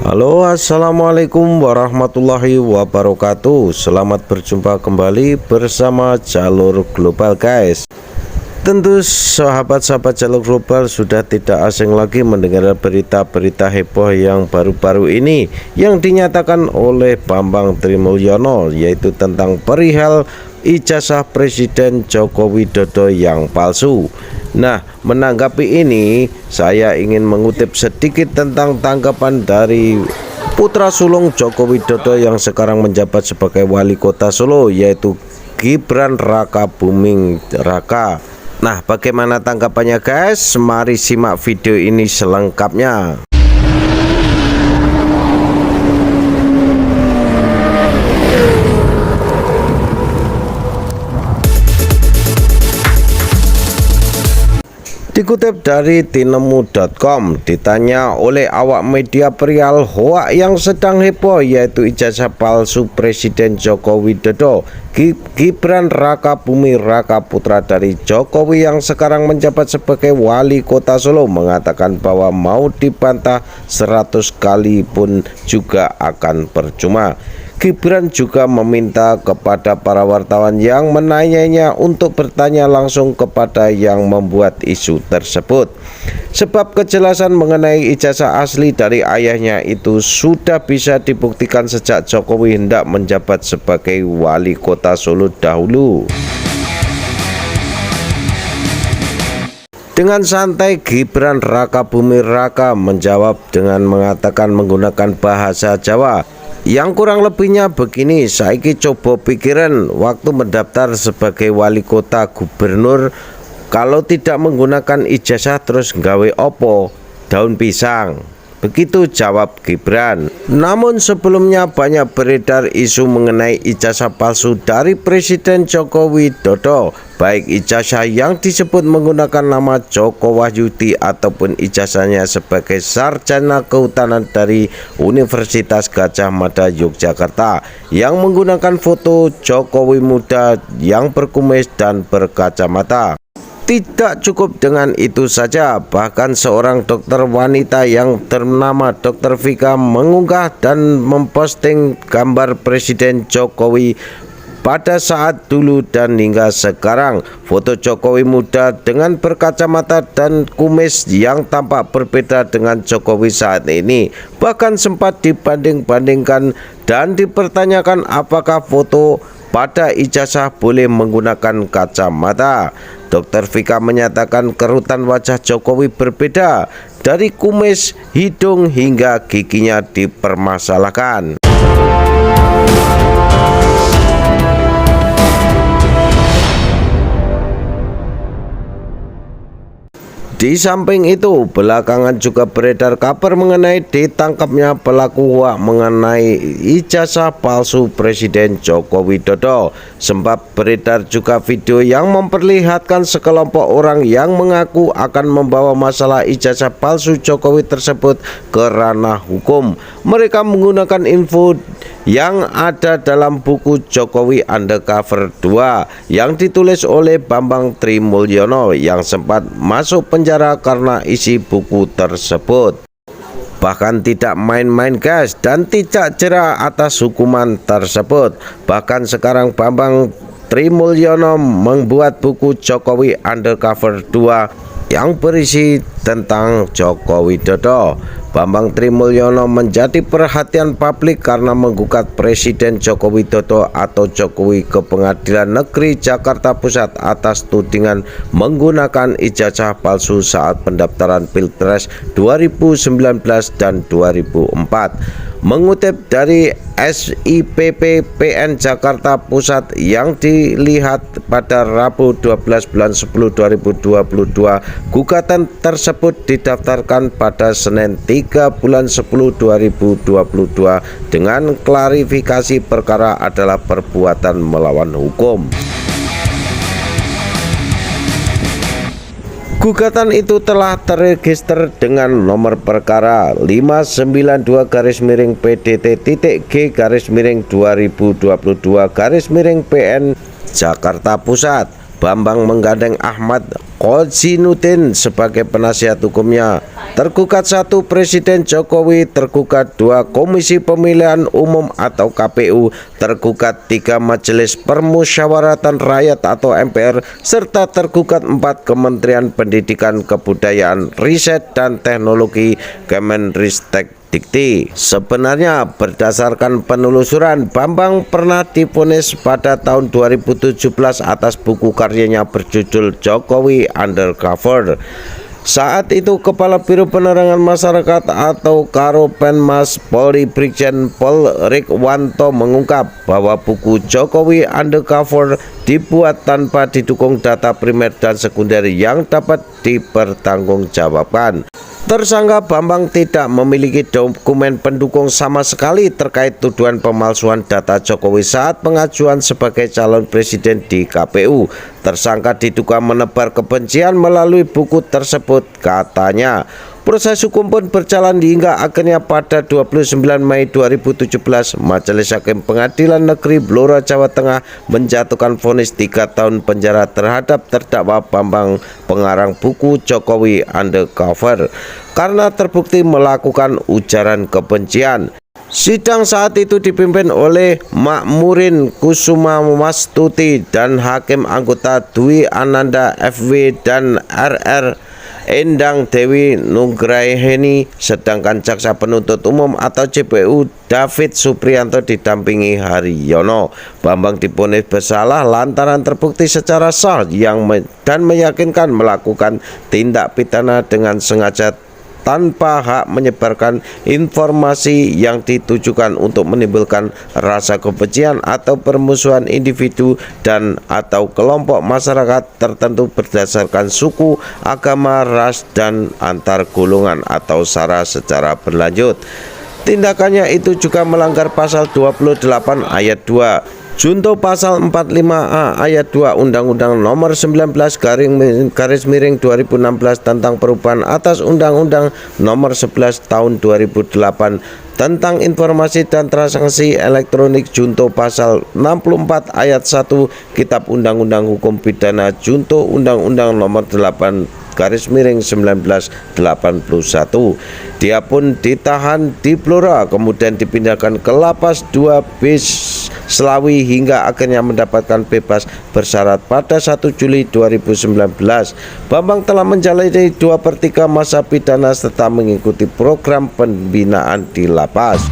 Halo, assalamualaikum warahmatullahi wabarakatuh. Selamat berjumpa kembali bersama Jalur Global, guys. Tentu sahabat-sahabat Jalur Global sudah tidak asing lagi mendengar berita-berita heboh yang baru-baru ini yang dinyatakan oleh Bambang Trimulyono, yaitu tentang perihal ijazah Presiden Joko Widodo yang palsu. Nah, menanggapi ini, saya ingin mengutip sedikit tentang tanggapan dari putra sulung Joko Widodo yang sekarang menjabat sebagai wali kota Solo, yaitu Gibran Raka Buming Raka. Nah, bagaimana tanggapannya, guys? Mari simak video ini selengkapnya. Dikutip dari tinemu.com, ditanya oleh awak media perihal hoak yang sedang heboh, yaitu ijazah palsu Presiden Joko Widodo. Gibran Raka Buming Raka, putra dari Jokowi yang sekarang menjabat sebagai wali kota Solo, mengatakan bahwa mau dibantah 100 kali pun juga akan percuma. Gibran juga meminta kepada para wartawan yang menanyanya untuk bertanya langsung kepada yang membuat isu tersebut, sebab kejelasan mengenai ijazah asli dari ayahnya itu sudah bisa dibuktikan sejak Jokowi hendak menjabat sebagai wali kota Solo dahulu. Dengan santai, Gibran Raka Buming Raka menjawab dengan mengatakan menggunakan bahasa Jawa yang kurang lebihnya begini: saiki coba pikiran waktu mendaftar sebagai wali kota gubernur, kalau tidak menggunakan ijazah terus nggawe opo? Daun pisang. Begitu jawab Gibran. Namun sebelumnya banyak beredar isu mengenai ijazah palsu dari Presiden Joko Widodo, baik ijazah yang disebut menggunakan nama Joko Wahyudi ataupun ijazahnya sebagai sarjana kehutanan dari Universitas Gadjah Mada Yogyakarta yang menggunakan foto Jokowi muda yang berkumis dan berkacamata. Tidak cukup dengan itu saja, bahkan seorang dokter wanita yang bernama Dr. Vika mengunggah dan memposting gambar Presiden Jokowi pada saat dulu dan hingga sekarang. Foto Jokowi muda dengan berkacamata dan kumis yang tampak berbeda dengan Jokowi saat ini. Bahkan sempat dibanding-bandingkan dan dipertanyakan apakah foto pada ijazah boleh menggunakan kacamata. Dr. Vika menyatakan kerutan wajah Jokowi berbeda, dari kumis, hidung hingga giginya dipermasalahkan. Di samping itu, belakangan juga beredar kabar mengenai ditangkapnya pelaku hoak mengenai ijazah palsu Presiden Joko Widodo. Sempat beredar juga video yang memperlihatkan sekelompok orang yang mengaku akan membawa masalah ijazah palsu Jokowi tersebut ke ranah hukum. Mereka menggunakan info yang ada dalam buku Jokowi Undercover 2 yang ditulis oleh Bambang Trimulyono yang sempat masuk penjara karena isi buku tersebut. Bahkan tidak main-main, guys, dan tidak jera atas hukuman tersebut. Bahkan sekarang Bambang Trimulyono membuat buku Jokowi Undercover 2 yang berisi tentang Joko Widodo. Bambang Trimulyono menjadi perhatian publik karena menggugat Presiden Joko Widodo atau Jokowi ke Pengadilan Negeri Jakarta Pusat atas tudingan menggunakan ijazah palsu saat pendaftaran Pilpres 2019 dan 2004. Mengutip dari SIPP PN Jakarta Pusat yang dilihat pada Rabu 12 bulan 10 2022, gugatan tersebut didaftarkan pada Senin 3 bulan 10 2022 dengan klarifikasi perkara adalah perbuatan melawan hukum. Gugatan itu telah terregister dengan nomor perkara 592-PDT.G-2022-PN Jakarta Pusat. Bambang menggandeng Ahmad Kozinuddin sebagai penasihat hukumnya. Tergugat 1 Presiden Jokowi, tergugat 2 Komisi Pemilihan Umum atau KPU, tergugat 3 Majelis Permusyawaratan Rakyat atau MPR, serta tergugat 4 Kementerian Pendidikan, Kebudayaan, Riset dan Teknologi Kemenristek Dikti. Sebenarnya berdasarkan penelusuran, Bambang pernah divonis pada tahun 2017 atas buku karyanya berjudul Jokowi Undercover. Saat itu Kepala Biro Penerangan Masyarakat atau Karopenmas Polri Brigjen Pol Rikwanto mengungkap bahwa buku Jokowi Undercover dibuat tanpa didukung data primer dan sekunder yang dapat dipertanggungjawabkan. Tersangka Bambang tidak memiliki dokumen pendukung sama sekali terkait tuduhan pemalsuan data Jokowi saat pengajuan sebagai calon presiden di KPU. Tersangka diduga menebar kebencian melalui buku tersebut, katanya. Proses hukum pun berjalan hingga akhirnya pada 29 Mei 2017 Majelis Hakim Pengadilan Negeri Blora Jawa Tengah menjatuhkan vonis 3 tahun penjara terhadap terdakwa Bambang, pengarang buku Jokowi Undercover, karena terbukti melakukan ujaran kebencian. Sidang saat itu dipimpin oleh Makmurin Kusumawastuti dan Hakim anggota Dwi Ananda FW dan RR Endang Dewi Nugraheni, sedangkan Jaksa Penuntut Umum atau JPU David Supriyanto didampingi Haryono. Bambang divonis bersalah lantaran terbukti secara sah dan meyakinkan melakukan tindak pidana dengan sengaja tanpa hak menyebarkan informasi yang ditujukan untuk menimbulkan rasa kebencian atau permusuhan individu dan atau kelompok masyarakat tertentu berdasarkan suku, agama, ras, dan antar golongan atau sara secara berlanjut. Tindakannya itu juga melanggar pasal 28 ayat 2 Junto pasal 45A ayat 2 Undang-Undang Nomor 19/2016 tentang perubahan atas Undang-Undang Nomor 11 Tahun 2008 tentang informasi dan transaksi elektronik, junto pasal 64 ayat 1 Kitab Undang-Undang Hukum Pidana, junto Undang-Undang Nomor 8/1981. Dia pun ditahan di Blora, kemudian dipindahkan ke Lapas 2B Selawi hingga akhirnya mendapatkan bebas bersyarat pada 1 Juli 2019. Bambang telah menjalani 2/3 masa pidana serta mengikuti program pembinaan di lapas.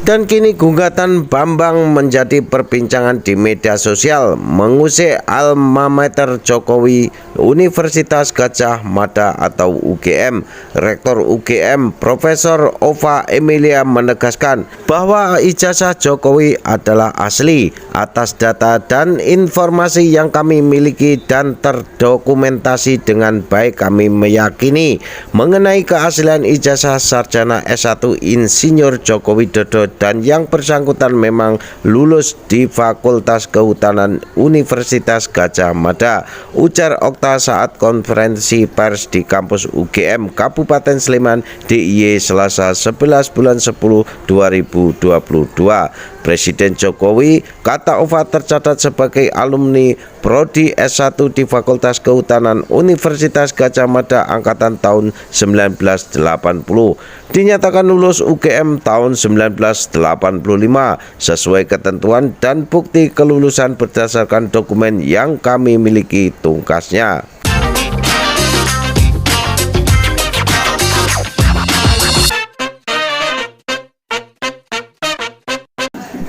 Dan kini gugatan Bambang menjadi perbincangan di media sosial, mengusik alma mater Jokowi, Universitas Gadjah Mada atau UGM. Rektor UGM Profesor Ova Emilia menegaskan bahwa ijazah Jokowi adalah asli atas data dan informasi yang kami miliki dan terdokumentasi dengan baik. Kami meyakini mengenai keaslian ijazah sarjana S1 Insinyur Joko Widodo dan yang bersangkutan memang lulus di Fakultas Kehutanan Universitas Gadjah Mada, ujar Okta saat konferensi pers di kampus UGM Kabupaten Sleman DIY Selasa 11 bulan 10 2022. Presiden Jokowi, kata Ova, tercatat sebagai alumni Prodi S1 di Fakultas Kehutanan Universitas Gadjah Mada angkatan tahun 1980. Dinyatakan lulus UGM tahun 1985 sesuai ketentuan dan bukti kelulusan berdasarkan dokumen yang kami miliki, tungkasnya.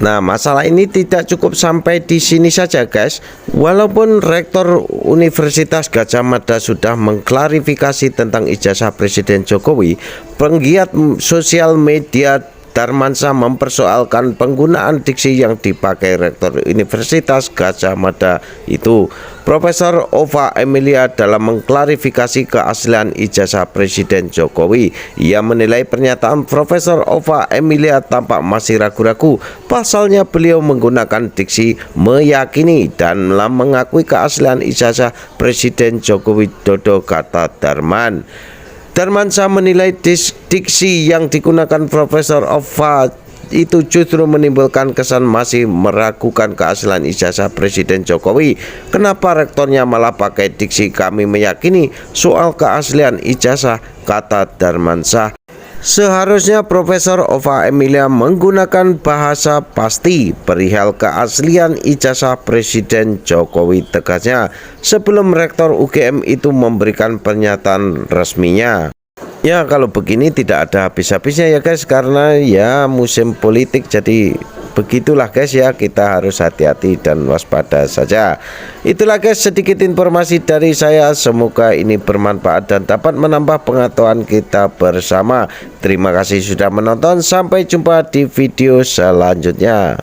Nah, masalah ini tidak cukup sampai di sini saja, guys. Walaupun Rektor Universitas Gadjah Mada sudah mengklarifikasi tentang ijazah Presiden Jokowi, penggiat sosial media Darmansyah mempersoalkan penggunaan diksi yang dipakai Rektor Universitas Gadjah Mada itu. Profesor Ova Emilia dalam mengklarifikasi keaslian ijazah Presiden Jokowi, ia menilai pernyataan Profesor Ova Emilia tampak masih ragu-ragu. Pasalnya beliau menggunakan diksi meyakini dan mengakui keaslian ijazah Presiden Joko Widodo, kata Darmansyah menilai diksi yang digunakan Profesor Ova itu justru menimbulkan kesan masih meragukan keaslian ijazah Presiden Jokowi. Kenapa rektornya malah pakai diksi "kami meyakini" soal keaslian ijazah, kata Darmansyah. Seharusnya Profesor Ova Emilia menggunakan bahasa pasti perihal keaslian ijazah Presiden Jokowi, tegasnya, sebelum Rektor UGM itu memberikan pernyataan resminya. Ya, kalau begini tidak ada habis-habisnya ya guys, karena ya musim politik, jadi begitulah guys ya, kita harus hati-hati dan waspada saja. Itulah guys sedikit informasi dari saya, semoga ini bermanfaat dan dapat menambah pengetahuan kita bersama. Terima kasih sudah menonton, sampai jumpa di video selanjutnya.